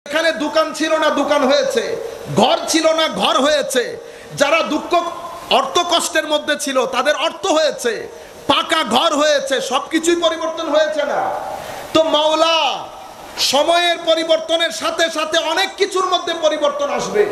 এখানে দোকান ছিল না দোকান হয়েছে, ঘর ছিল না ঘর হয়েছে, যারা দুঃখ অর্থ কষ্টের মধ্যে ছিল তাদের অর্থ হয়েছে, পাকা ঘর হয়েছে, সবকিছুই পরিবর্তন হয়েছে না? তো মাওলা সময়ের পরিবর্তনের সাথে সাথে অনেক কিছুর মধ্যে পরিবর্তন আসবে।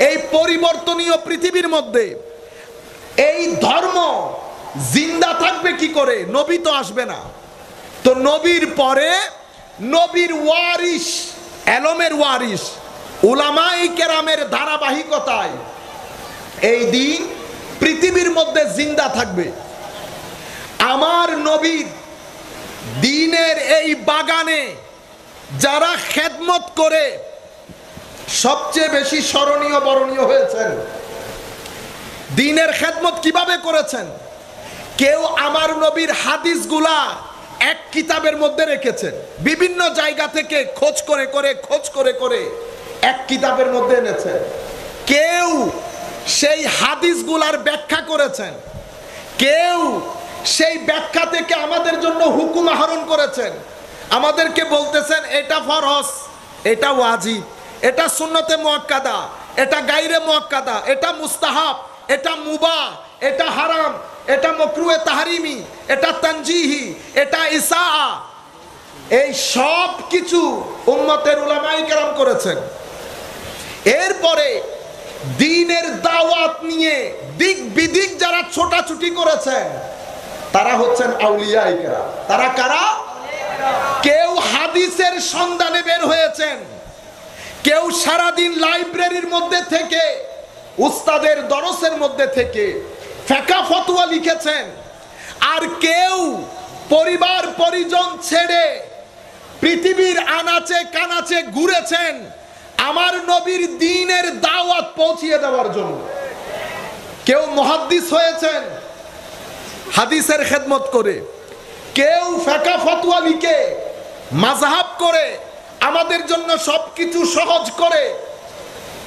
এই পরিবর্তনীয় পৃথিবীর মধ্যে এই ধর্ম জিন্দা থাকবে কি করে? নবী তো আসবে না, তো নবীর পরে নবীর ওয়ারিস, এলমের ওয়ারিস উলামায়ে কেরামের ধারাবাহিকতায় এই দিন পৃথিবীর মধ্যে জিন্দা থাকবে। আমার নবীর দ্বীনের এই বাগানে যারা খেদমত করে সবচেয়ে বেশি স্মরণীয় বরণীয় হয়েছেন। দ্বীনের খেদমত কিভাবে করেছেন? কেউ আমার নবীর হাদিসগুলা এক কিতাবের মধ্যে রেখেছেন, বিভিন্ন জায়গা থেকে খোঁজ করে করে এক কিতাবের মধ্যে এনেছেন। কেউ সেই হাদিসগুলার ব্যাখ্যা করেছেন, কেউ সেই ব্যাখ্যা থেকে আমাদের জন্য হুকুম আহরণ করেছেন, আমাদেরকে বলতেছেন এটা ফরজ, এটা ওয়াজিব, এটা সুন্নতে মুআক্কাদা, এটা গায়রে মুআক্কাদা, এটা মুস্তাহাব, এটা মুবাহ, এটা হারাম, এটা মাকরুহে তাহরিমি, এটা তানজিহি, এটা ইসাআ। এই সব কিছু উম্মতের উলামায়ে কেরাম করেছেন। এরপরে দ্বীনের দাওয়াত নিয়ে দিক বিদিক যারা ছোটাছুটি করেছেন তারা হচ্ছেন আউলিয়ায়ে কেরাম। তারা কারা? কেউ হাদিসের সন্ধানে বের হয়েছেন, কেউ সারাদিন লাইব্রেরির মধ্যে থেকে উস্তাদের দরসের মধ্যে থেকে ফিকহ ফতোয়া লিখেছেন, আর কেউ পরিবার পরিজন ছেড়ে পৃথিবীর আনাচে কানাচে ঘুরেছেন আমার নবীর দ্বীনের দাওয়াত পৌঁছিয়ে দেওয়ার জন্য। কেউ মুহাদ্দিস হয়েছেন হাদিসের খেদমত করে, কেউ ফিকহ ফতোয়া লিখে মাযহাব করে আমাদের জন্য সবকিছু সহজ করে।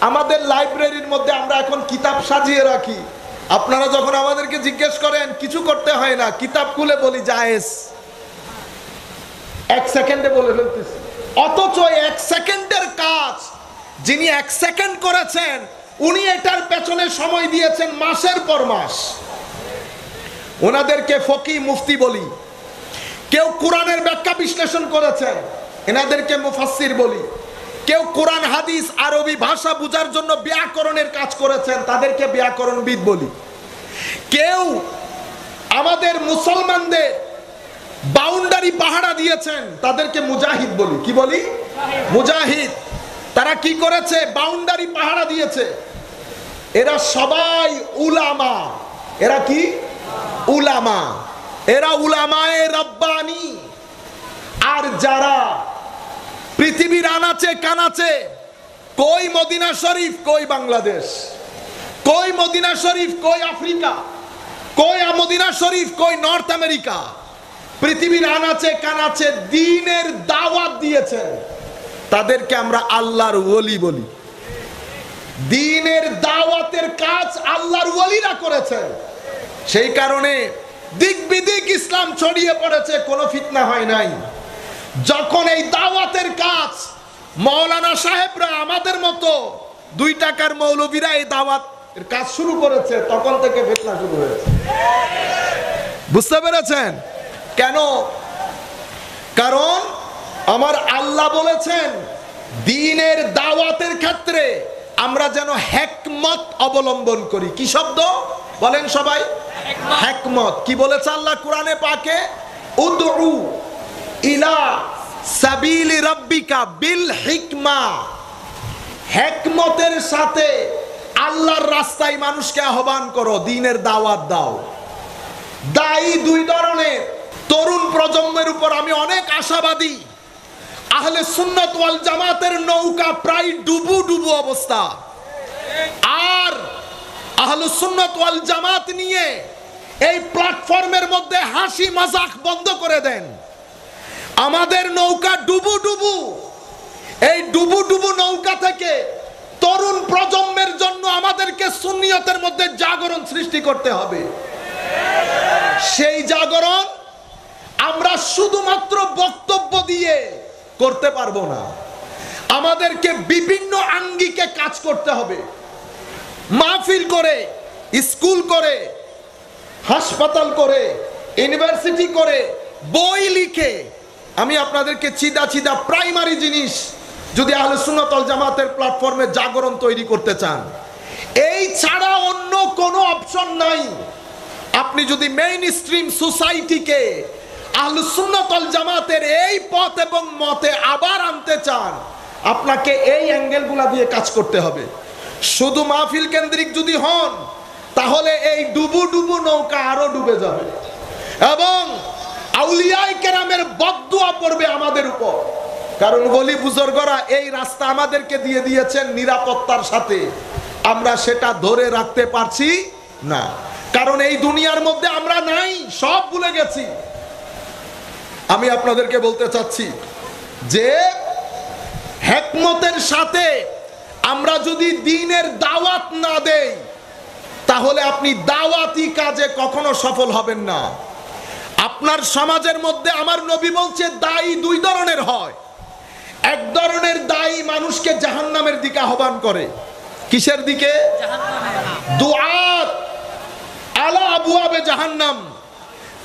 আমাদের লাইব্রেরির মধ্যে আমরা এখন কিতাব সাজিয়ে রাখি, আপনারা যখন আমাদেরকে জিজ্ঞেস করেন কিছু করতে হয় না, কিতাব খুলে বলি জায়েজ, এক সেকেন্ডে বলে ফেলতেছি। অথচ এক সেকেন্ডের কাজ যিনি এক সেকেন্ড করেছেন উনি এটার পেছনে সময় দিয়েছেন মাসের পর মাস। ওনাদেরকে ফকিহ মুফতি বলি। কেউ কোরআনের ব্যাখ্যা বিশ্লেষণ করেছেন, এনাদেরকে মুফাসসির বলি। কেউ কোরআন হাদিস আরবি ভাষা বোঝার জন্য ব্যাকরণের কাজ করেছেন, তাদেরকে ব্যাকরণবিদ বলি। কেউ আমাদের মুসলমানদের বাউন্ডারি পাহারা দিয়েছেন, তাদেরকে মুজাহিদ বলি। কি বলি? মুজাহিদ। তারা কি করেছে? বাউন্ডারি পাহারা দিয়েছে। এরা সবাই উলামা। এরা কি? উলামা। এরা উলামায়ে রাব্বানি। আর যারা পৃথিবীর আনাচে কানাচে, কই মদিনা শরীফ, কই বাংলাদেশ, কই মদিনা শরীফ, কই আফ্রিকা, কই মদিনা শরীফ, কই নর্থ আমেরিকা, পৃথিবীর আনাচে কানাচে দ্বীনের দাওয়াত দিয়েছেন, তাদেরকে আমরা আল্লাহর ওলি বলি। দ্বীনের দাওয়াতের কাজ আল্লাহর ওলিরা করেছেন। সেই কারণে দিক বিদিক ইসলাম ছড়িয়ে পড়েছে, কোনো ফিতনা হয় নাই। যখন এই দাওয়াতের কাজ মাওলানা সাহেবরা, আমাদের মতো 2 টাকার মৌলবীরা এই দাওয়াতের কাজ শুরু করেছে, তখন থেকে ফিতনা শুরু হয়েছে। বুঝতে পেরেছেন কেন? কারণ আমার আল্লাহ বলেছেন দ্বীনের দাওয়াতের ক্ষেত্রে আমরা যেন হিকমত অবলম্বন করি। কি শব্দ বলেন সবাই? হিকমত। কি বলেছে আল্লাহ কোরআনে পাকে? উদউ ইলা সাবিলি রাব্বিকা বিল হিকমা। হিকমতের সাথে আল্লাহর রাস্তায় মানুষকে আহ্বান করো, দ্বীনের দাওয়াত দাও। দায়ী 2 ধরনের। তরুণ প্রজন্মের উপর আমি অনেক আশাবাদী। আহলে সুন্নাত ওয়াল জামাতের নৌকা প্রায় ডুবু ডুবু অবস্থা। আর আহলে সুন্নাত ওয়াল জামাত নিয়ে এই প্ল্যাটফর্মের মধ্যে হাসি মাজাক বন্ধ করে দেন। আমাদের নৌকা ডুবু ডুবু। এই ডুবু ডুবু নৌকা থেকে তরুণ প্রজন্মের জন্য আমাদেরকে সুন্নিয়তের মধ্যে জাগরণ সৃষ্টি করতে হবে। সেই জাগরণ আমরা শুধুমাত্র বক্তব্য দিয়ে করতে পারবো না। আমাদেরকে বিভিন্ন আঙ্গিকে কাজ করতে হবে। মাহফিল করে, স্কুল করে, হাসপাতাল করে, ইউনিভার্সিটি করে, বই লিখে। আমি আপনাদেরকে চিদা প্রাইমারি জিনিস, যদি আহলে সুন্নাত ওয়াল জামাতের প্ল্যাটফর্মে জাগরণ তৈরি করতে চান, এই ছাড়া অন্য কোনো অপশন নাই। আপনি যদি মেইন স্ট্রিম সোসাইটিকে আহলে সুন্নাত ওয়াল জামাতের এই পথ এবং মতে আবার আনতে চান, আপনাকে এই অ্যাঙ্গেলগুলা দিয়ে কাজ করতে হবে। শুধু মাহফিল কেন্দ্রিক যদি হন, তাহলে এই ডুবু ডুবু নৌকা আরো ডুবে যাবে এবং আউলিয়ায়ে কেরামের বদদুয়া পড়বে আমাদের উপর। কারণ ওলি বুজুর্গরা এই রাস্তা আমাদেরকে দিয়ে দিয়েছেন নিরাপত্তার সাথে, আমরা সেটা ধরে রাখতে পারছি না। কারণ এই দুনিয়ার মধ্যে আমরা নাই, সব ভুলে গেছি। আমি আপনাদেরকে বলতে চাচ্ছি যে হিকমতের সাথে আমরা যদি দ্বীনের দাওয়াত না দেই, তাহলে আপনি দাওয়াতি কাজে কখনো সফল হবেন না। আপনার সমাজের মধ্যে আমার নবী বলছে দায়ী দুই ধরনের হয়। এক ধরনের দায়ী মানুষকে জাহান্নামের দিকে আহ্বান করে। কিসের দিকে? দুআত আলা আবওয়াবে জাহান্নাম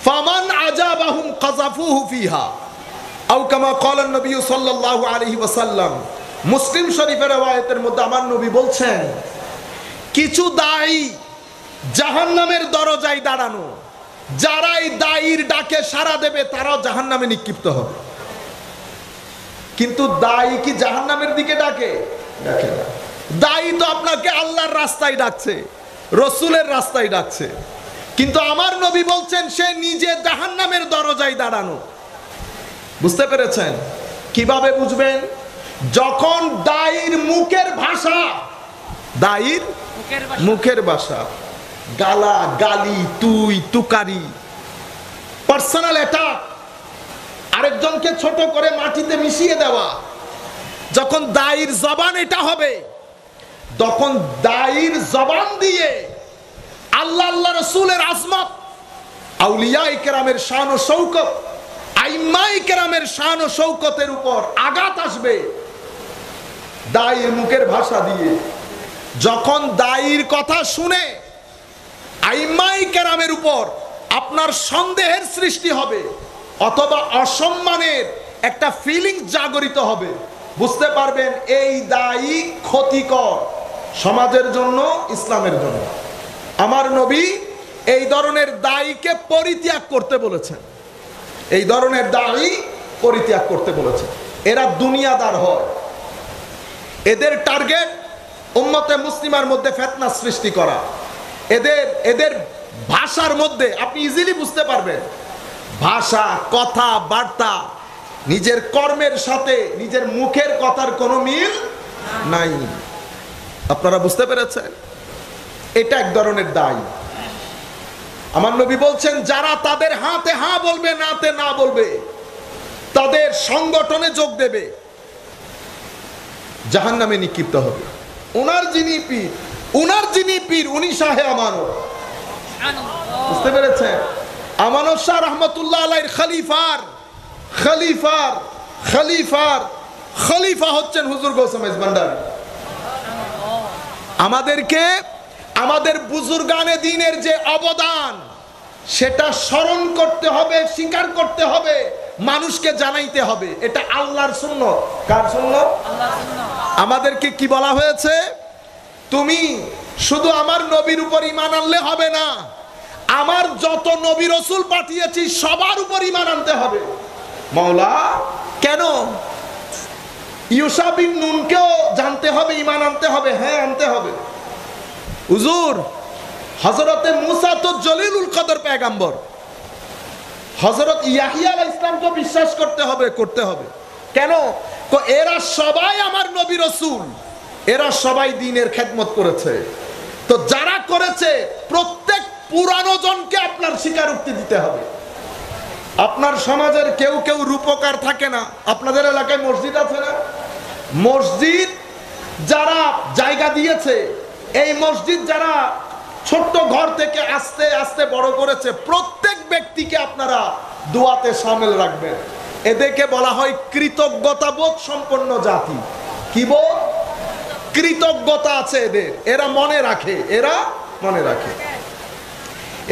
ফামান আজাবাহুম কাযাফুহু ফিহা আও কামা ক্বালা নবী সাল্লাল্লাহু আলাইহি ওয়াসাল্লাম। মুসলিম শরীফের রওয়ায়াতের মধ্যে আমার নবী বলছেন, কিছু দায়ী জাহান্নামের দরজায় দাঁড়ানো, যারা এই দায়ীর ডাকে সাড়া দেবে তারাও জাহান্নামে নিক্ষিপ্ত হবে। কিন্তু দায়ী কি জাহান্নামের দিকে ডাকে? ডাকে না। দায়ী তো আপনাকে আল্লাহর রাস্তায় ডাকছে, রসুলের রাস্তায় ডাকছে। কিন্তু আমার নবী বলছেন সে নিজে জাহান্নামের দরজায় দাঁড়ানো। বুঝতে পেরেছেন? কিভাবে বুঝবেন? যখন দায়ীর মুখের ভাষা, দায়ীর মুখের ভাষা, গালা গালি, তুই তুকারি, পার্সোনাল অ্যাটাক, আরেকজনকে ছোট করে মাটিতে মিশিয়ে দেওয়া, যখন দায়ীর জবান এটা হবে, তখন দায়ীর জবান দিয়ে আল্লাহ আল্লাহ রসুলের আজমত, আউলিয়ায়ে কেরামের শান ও শৌকত, আইম্মায়ে কেরামের শান ও শৌকতের উপর আঘাত আসবে দায়ীর মুখের ভাষা দিয়ে। যখন দায়ীর কথা শুনে আইম্মায়ে কেরামের উপর আপনার সন্দেহের সৃষ্টি হবে অথবা অসম্মানের একটা ফিলিংস জাগরিত হবে, বুঝতে পারবেন এই দায়ী ক্ষতিকর সমাজের জন্য, ইসলামের জন্য। আমার নবী এই ধরনের দায়ীকে পরিত্যাগ করতে বলেছেন, এই ধরনের দায়ী পরিত্যাগ করতে বলেছেন। এরা দুনিয়াদার হয়, এদের টার্গেট উম্মতে মুসলিমার মধ্যে ফিতনা সৃষ্টি করা। এদের ভাষার মধ্যে আপনি ইজিলি বুঝতে পারবেন, ভাষা, কথা, বার্তা, নিজের কর্মের সাথে নিজের মুখের কথার কোনো মিল নাই। আপনারা বুঝতে পেরেছেন? এটা এক ধরনের দায়ী। আমার নবী বলছেন যারা তাদের হাতে হা বলবে, নাতে না বলবে, তাদের সংগঠনে যোগ দেবে, জাহান্নামে নিক্ষিপ্ত হবে। উনার যিনি পীর উনি শাহে আমানত। বুঝতে পেরেছেন? আমানত শাহ রহমতুল্লাহ আলাইহির খলিফা হচ্ছেন হুজুর গৌসে ভান্ডারী। আমাদেরকে আমাদের বুজুর্গানে দ্বীনের যে অবদান সেটা স্মরণ করতে হবে, স্বীকার করতে হবে, মানুষকে জানাইতে হবে। এটা আল্লাহর সুন্নাত। কার সুন্নাত? আল্লাহর সুন্নাত। আমাদেরকে কি বলা হয়েছে? তুমি শুধু আমার নবীর উপর ঈমান আনলে হবে না, আমার যত নবী রাসূল পাঠিয়েছি সবার উপর ঈমান আনতে হবে। মাওলা কেন? ইউসা বিন নুনকেও জানতে হবে, ঈমান আনতে হবে। হ্যাঁ, আনতে হবে। হুজুর হযরতে মুসা তো জলিলুল কদর পয়গম্বর, হযরত ইয়াহিয়া আলাইহিস সালাম তো বিশ্বাস করতে হবে। কেন? এরা সবাই আমার নবী রাসূল, এরা সবাই দ্বীনের খেদমত করেছে। তো যারা করেছে প্রত্যেক পুরানো জনকে আপনার স্বীকারোক্তি দিতে হবে। আপনার সমাজের কেউ কেউ রূপকার থাকে না? আপনাদের এলাকায় মসজিদ আছে না? মসজিদ যারা জায়গা দিয়েছে, এই মসজিদ যারা ছোট্ট ঘর থেকে আস্তে আস্তে বড় করেছে, প্রত্যেক ব্যক্তিকে আপনারা দোয়াতে শামিল রাখবেন। এদেরকে বলা হয় কৃতজ্ঞতাবোধ সম্পন্ন জাতি। কি বোধ, কৃতজ্ঞতা আছে এদের, এরা মনে রাখে, এরা মনে রাখে।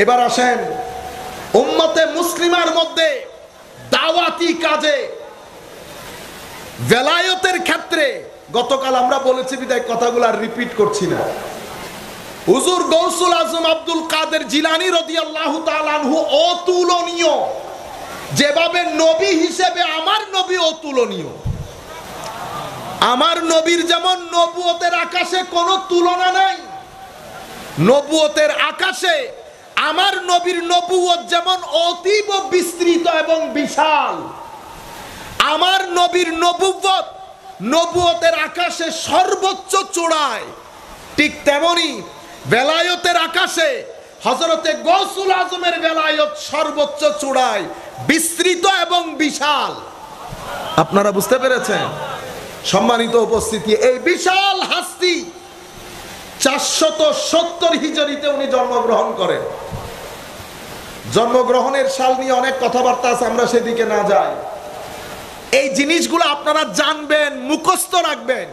এবার আসেন উম্মতে মুসলিমার মধ্যে দাওয়াতি কাজে ভেলায়েতের ক্ষেত্রে গতকাল আমরা বলেছি বিদায় কথাগুলো আর রিপিট করছি না। হুজুর গৌসুল আজম আব্দুল কাদের জিলানী রাদিয়াল্লাহু তাআলা আনহু অতুলনীয়, যেভাবে নবী হিসেবে আমার নবী অতুলনীয়। আমার নবীর যেমন নবুয়তের আকাশে কোনো তুলনা নাই, নবুয়তের আকাশে আমার নবীর নবুয়ত যেমন অতীব বিস্তৃত এবং বিশাল, আমার নবীর নবুয়ত নবুয়তের আকাশে সর্বোচ্চ চূড়ায়, ঠিক তেমনি বেলায়েতের আকাশে হযরতে গৌসুল আজমের বেলায়েত সর্বোচ্চ চূড়ায় বিস্তৃত এবং বিশাল। আপনারা বুঝতে পেরেছেন? সম্মানিত উপস্থিতি, এই বিশাল হাস্তি 470 হিজরিতে উনি জন্মগ্রহণ করেন। জন্মগ্রহণের সাল নিয়ে অনেক কথাবার্তা আছে, আমরা সেদিকে না যাই। এই জিনিসগুলো আপনারা জানবেন, মুখস্থ রাখবেন।